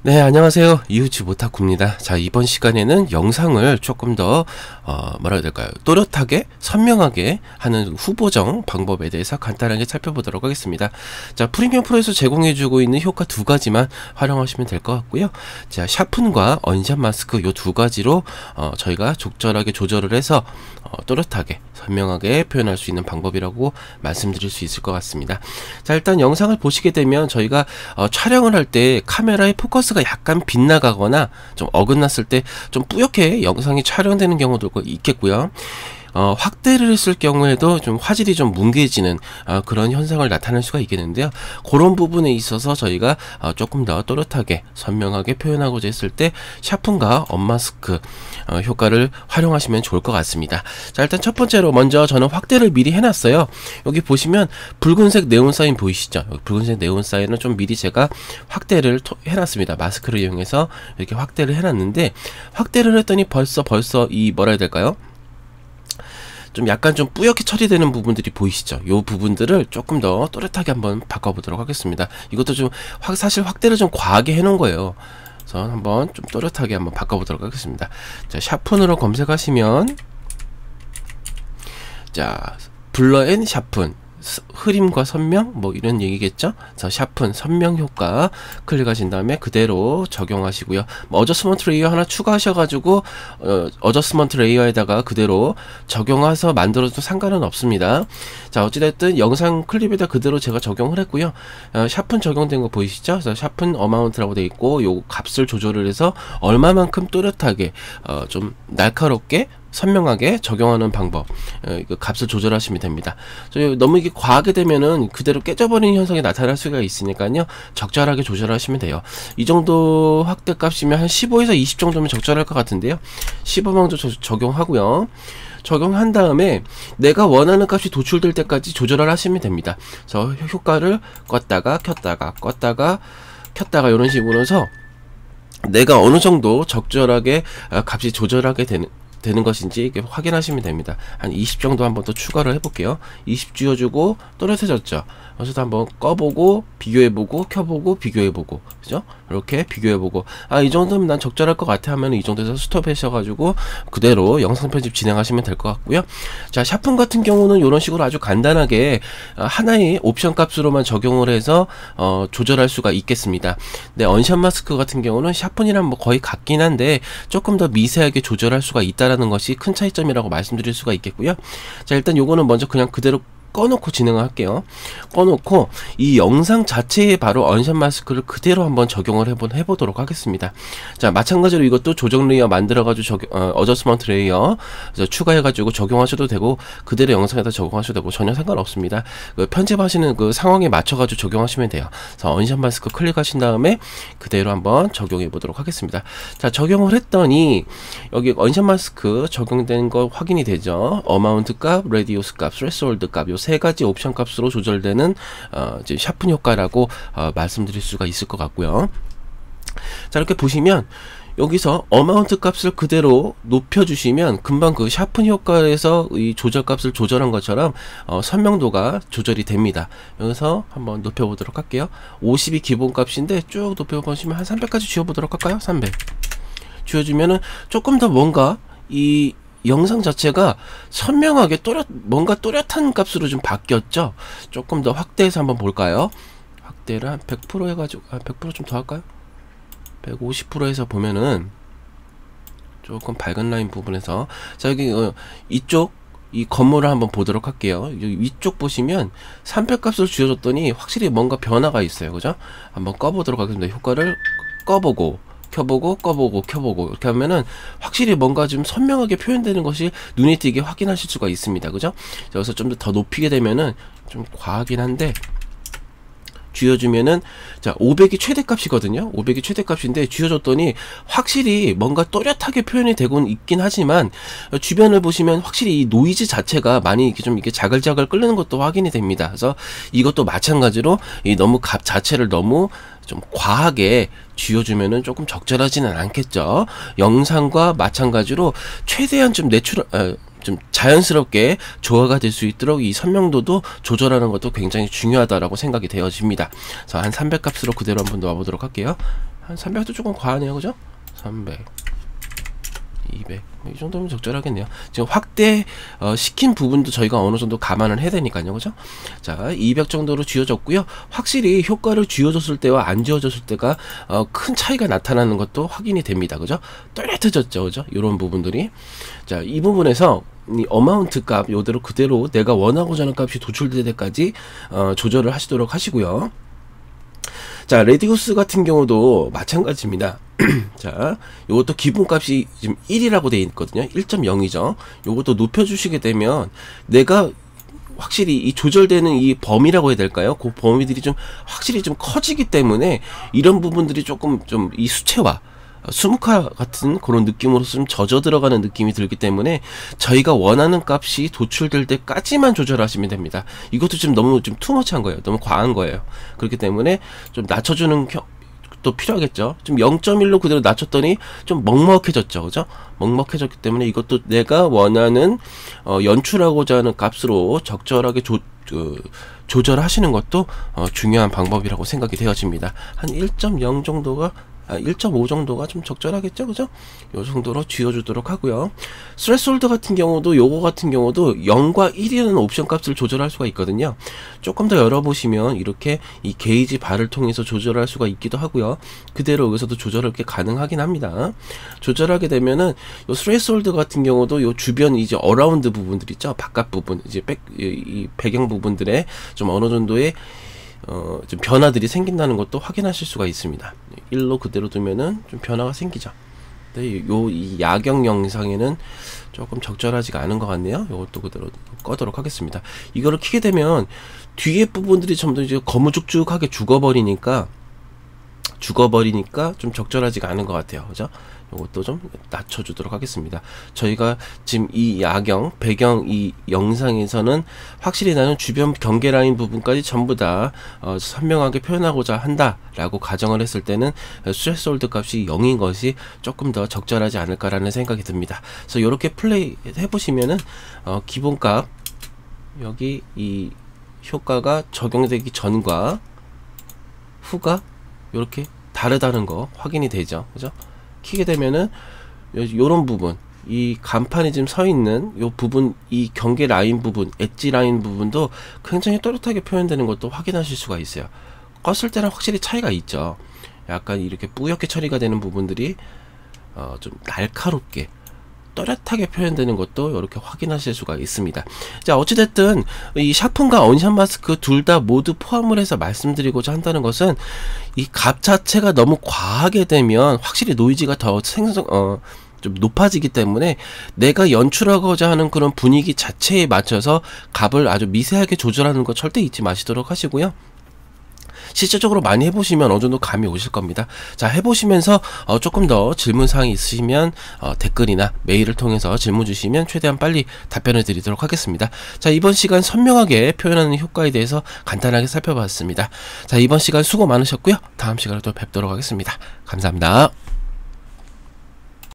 네, 안녕하세요. 이웃집 오타쿠입니다. 자, 이번 시간에는 영상을 조금 더 뭐라 해야 될까요? 또렷하게 선명하게 하는 후보정 방법에 대해서 간단하게 살펴보도록 하겠습니다. 자, 프리미엄 프로에서 제공해주고 있는 효과 두 가지만 활용하시면 될 것 같고요. 자, 샤픈과 언샷 마스크 요 두 가지로 저희가 적절하게 조절을 해서 또렷하게 선명하게 표현할 수 있는 방법이라고 말씀드릴 수 있을 것 같습니다. 자, 일단 영상을 보시게 되면 저희가 촬영을 할 때 카메라의 포커스가 약간 빗나가거나 좀 어긋났을 때 좀 뿌옇게 영상이 촬영되는 경우도 있겠고요. 확대를 했을 경우에도 좀 화질이 좀 뭉개지는 그런 현상을 나타낼 수가 있겠는데요. 그런 부분에 있어서 저희가 조금 더 또렷하게 선명하게 표현하고자 했을 때 샤픈과 언마스크 효과를 활용하시면 좋을 것 같습니다. 자, 일단 첫 번째로 먼저 저는 확대를 미리 해놨어요. 여기 보시면 붉은색 네온 사인 보이시죠? 여기 붉은색 네온 사인은 좀 미리 제가 확대를 해놨습니다. 마스크를 이용해서 이렇게 확대를 해놨는데, 확대를 했더니 벌써 이 뭐라 해야 될까요? 좀 약간 좀 뿌옇게 처리되는 부분들이 보이시죠? 요 부분들을 조금 더 또렷하게 한번 바꿔보도록 하겠습니다. 이것도 좀 사실 확대를 좀 과하게 해놓은 거예요. 그래서 한번 좀 또렷하게 한번 바꿔보도록 하겠습니다. 자, 샤픈으로 검색하시면, 자, 블러 앤 샤픈, 흐림과 선명 뭐 이런 얘기겠죠. 그래서 샤픈 선명 효과 클릭하신 다음에 그대로 적용하시고요. 뭐 어저스먼트 레이어 하나 추가하셔가지고 어저스먼트 레이어에다가 그대로 적용해서 만들어도 상관은 없습니다. 자, 어찌됐든 영상 클립에다 그대로 제가 적용을 했고요. 샤픈 적용된 거 보이시죠? 그래서 샤픈 어마운트라고 되어 있고, 요 값을 조절을 해서 얼마만큼 또렷하게 좀 날카롭게 선명하게 적용하는 방법, 그 값을 조절하시면 됩니다. 너무 이게 과하게 되면은 그대로 깨져버리는 현상이 나타날 수가 있으니까요, 적절하게 조절하시면 돼요. 이 정도 확대 값이면 한 15에서 20 정도면 적절할 것 같은데요. 15만 정도 적용하고요. 적용한 다음에 내가 원하는 값이 도출될 때까지 조절을 하시면 됩니다. 그래서 효과를 껐다가 켰다가 이런 식으로 해서 내가 어느 정도 적절하게 값이 조절하게 되는 것인지 이렇게 확인하시면 됩니다. 한 20 정도 한번 더 추가를 해볼게요. 20 쥐어주고 또렷해졌죠. 그래서 한번 꺼보고 비교해보고 켜보고 비교해보고, 그죠? 이렇게 비교해보고, 이 정도면 난 적절할 것 같아 하면 이 정도에서 스톱하셔가지고 그대로 영상 편집 진행하시면 될 것 같고요. 자, 샤픈 같은 경우는 이런 식으로 아주 간단하게 하나의 옵션 값으로만 적용을 해서 조절할 수가 있겠습니다. 네, 언샷 마스크 같은 경우는 샤픈이랑 뭐 거의 같긴 한데 조금 더 미세하게 조절할 수가 있다라는 것이 큰 차이점이라고 말씀드릴 수가 있겠고요. 자, 일단 요거는 먼저 그냥 그대로 꺼놓고 진행을 할게요. 꺼놓고 이 영상 자체에 바로 언샷 마스크를 그대로 한번 적용을 해보도록 하겠습니다. 자, 마찬가지로 이것도 조정 레이어 만들어가지고 어저스먼트 레이어 추가해가지고 적용하셔도 되고, 그대로 영상에다 적용하셔도 되고 전혀 상관없습니다. 그 편집하시는 그 상황에 맞춰가지고 적용하시면 돼요. 그래서 언샷 마스크 클릭하신 다음에 그대로 한번 적용해 보도록 하겠습니다. 자, 적용을 했더니 여기 언샷 마스크 적용된 거 확인이 되죠. 어마운트 값, 레디우스 값, 스레스홀드 값, 요 세 가지 옵션 값으로 조절되는 이제 샤픈 효과라고 말씀드릴 수가 있을 것 같고요. 자, 이렇게 보시면 여기서 어마운트 값을 그대로 높여주시면 금방 그 샤픈 효과에서 이 조절 값을 조절한 것처럼 선명도가 조절이 됩니다. 여기서 한번 높여보도록 할게요. 50이 기본 값인데 쭉 높여보시면 한 300까지 쥐어보도록 할까요? 300 쥐어주면은 조금 더 뭔가 이 영상 자체가 선명하게 뭔가 또렷한 값으로 좀 바뀌었죠. 조금 더 확대해서 한번 볼까요? 확대를 한 100% 해가지고 100% 좀 더 할까요? 150% 해서 보면은 조금 밝은 라인 부분에서, 자, 여기 이쪽 이 건물을 한번 보도록 할게요. 여기 위쪽 보시면 300 값을 쥐어줬더니 확실히 뭔가 변화가 있어요. 그죠? 한번 꺼보도록 하겠습니다. 효과를 꺼보고 켜보고 꺼보고 켜보고 이렇게 하면은 확실히 뭔가 좀 선명하게 표현되는 것이 눈에 띄게 확인하실 수가 있습니다. 그죠? 여기서 좀 더 높이게 되면은 좀 과하긴 한데 쥐어주면은, 자, 500이 최대값이거든요. 500이 최대값인데 쥐어줬더니 확실히 뭔가 또렷하게 표현이 되곤 있긴 하지만 주변을 보시면 확실히 이 노이즈 자체가 많이 이렇게 좀 이렇게 자글자글 끓는 것도 확인이 됩니다. 그래서 이것도 마찬가지로 이 너무 값 자체를 너무 좀 과하게 쥐어주면은 조금 적절하지는 않겠죠. 영상과 마찬가지로 최대한 좀 좀 자연스럽게 조화가 될 수 있도록 이 선명도도 조절하는 것도 굉장히 중요하다라고 생각이 되어집니다. 그래서 한 300 값으로 그대로 한번 놓아보도록 할게요. 한 300도 조금 과하네요, 그죠? 300, 200, 이 정도면 적절하겠네요. 지금 확대 시킨 부분도 저희가 어느 정도 감안을 해야 되니까요, 그죠? 자, 200 정도로 쥐어졌고요. 확실히 효과를 쥐어줬을 때와 안 쥐어줬을 때가 큰 차이가 나타나는 것도 확인이 됩니다, 그죠? 또렷해졌죠, 그죠? 이런 부분들이. 자, 이 부분에서 이 어마운트 값 요대로 그대로 내가 원하고자 하는 값이 도출될 때까지 조절을 하시도록 하시고요. 자, 레디우스 같은 경우도 마찬가지입니다. 자, 요것도 기본값이 지금 1이라고 되어 있거든요. 1.0이죠. 요것도 높여주시게 되면 내가 확실히 이 조절되는 이 범위라고 해야 될까요? 그 범위들이 좀 확실히 좀 커지기 때문에 이런 부분들이 조금 좀 이 수채화 수묵화 같은 그런 느낌으로 좀 젖어 들어가는 느낌이 들기 때문에 저희가 원하는 값이 도출될 때까지만 조절하시면 됩니다. 이것도 지금 너무 좀 투머치한 거예요. 너무 과한 거예요. 그렇기 때문에 좀 낮춰주는 또 필요하겠죠. 좀 0.1로 그대로 낮췄더니 좀 먹먹해졌죠, 그죠? 먹먹해졌기 때문에 이것도 내가 원하는 연출하고자 하는 값으로 적절하게 조절하시는 것도 중요한 방법이라고 생각이 되어집니다. 한 1.0 정도가 1.5 정도가 좀 적절하겠죠, 그죠? 요 정도로 쥐어주도록 하고요. 스레스홀드 같은 경우도 요거 같은 경우도 0과 1이라는 옵션 값을 조절할 수가 있거든요. 조금 더 열어보시면 이렇게 이 게이지 바를 통해서 조절할 수가 있기도 하고요. 그대로 여기서도 조절을 이렇게 가능하긴 합니다. 조절하게 되면은 요 스레스홀드 같은 경우도 요 주변 이제 어라운드 부분들 있죠, 바깥 부분 이제 이 배경 부분들에 좀 어느 정도의 좀 변화들이 생긴다는 것도 확인하실 수가 있습니다. 1로 그대로 두면은 좀 변화가 생기죠. 근데 이 야경 영상에는 조금 적절하지가 않은 것 같네요. 이것도 그대로 꺼도록 하겠습니다. 이거를 키게 되면 뒤에 부분들이 전부 이제 거무죽죽하게 죽어버리니까 좀 적절하지가 않은 것 같아요, 그죠? 이것도 좀 낮춰주도록 하겠습니다. 저희가 지금 이 야경, 배경 이 영상에서는 확실히 나는 주변 경계 라인 부분까지 전부 다 선명하게 표현하고자 한다라고 가정을 했을 때는 스레스홀드 값이 0인 것이 조금 더 적절하지 않을까라는 생각이 듭니다. 그래서 이렇게 플레이 해보시면은 기본값 여기 이 효과가 적용되기 전과 후가 이렇게 다르다는 거 확인이 되죠, 그죠? 키게 되면은 요런 부분, 이 간판이 지금 서 있는 요 부분, 이 경계 라인 부분, 엣지 라인 부분도 굉장히 또렷하게 표현되는 것도 확인하실 수가 있어요. 껐을 때랑 확실히 차이가 있죠. 약간 이렇게 뿌옇게 처리가 되는 부분들이 좀 날카롭게 또렷하게 표현되는 것도 이렇게 확인하실 수가 있습니다. 자, 어찌됐든 이 샤픈과 언샷 마스크 둘 다 모두 포함을 해서 말씀드리고자 한다는 것은 이 값 자체가 너무 과하게 되면 확실히 노이즈가 더 좀 높아지기 때문에 내가 연출하고자 하는 그런 분위기 자체에 맞춰서 값을 아주 미세하게 조절하는 거 절대 잊지 마시도록 하시고요. 실제적으로 많이 해보시면 어느 정도 감이 오실 겁니다. 자, 해보시면서 조금 더 질문사항이 있으시면 댓글이나 메일을 통해서 질문 주시면 최대한 빨리 답변을 드리도록 하겠습니다. 자, 이번 시간 선명하게 표현하는 효과에 대해서 간단하게 살펴봤습니다. 자, 이번 시간 수고 많으셨고요. 다음 시간에 또 뵙도록 하겠습니다. 감사합니다.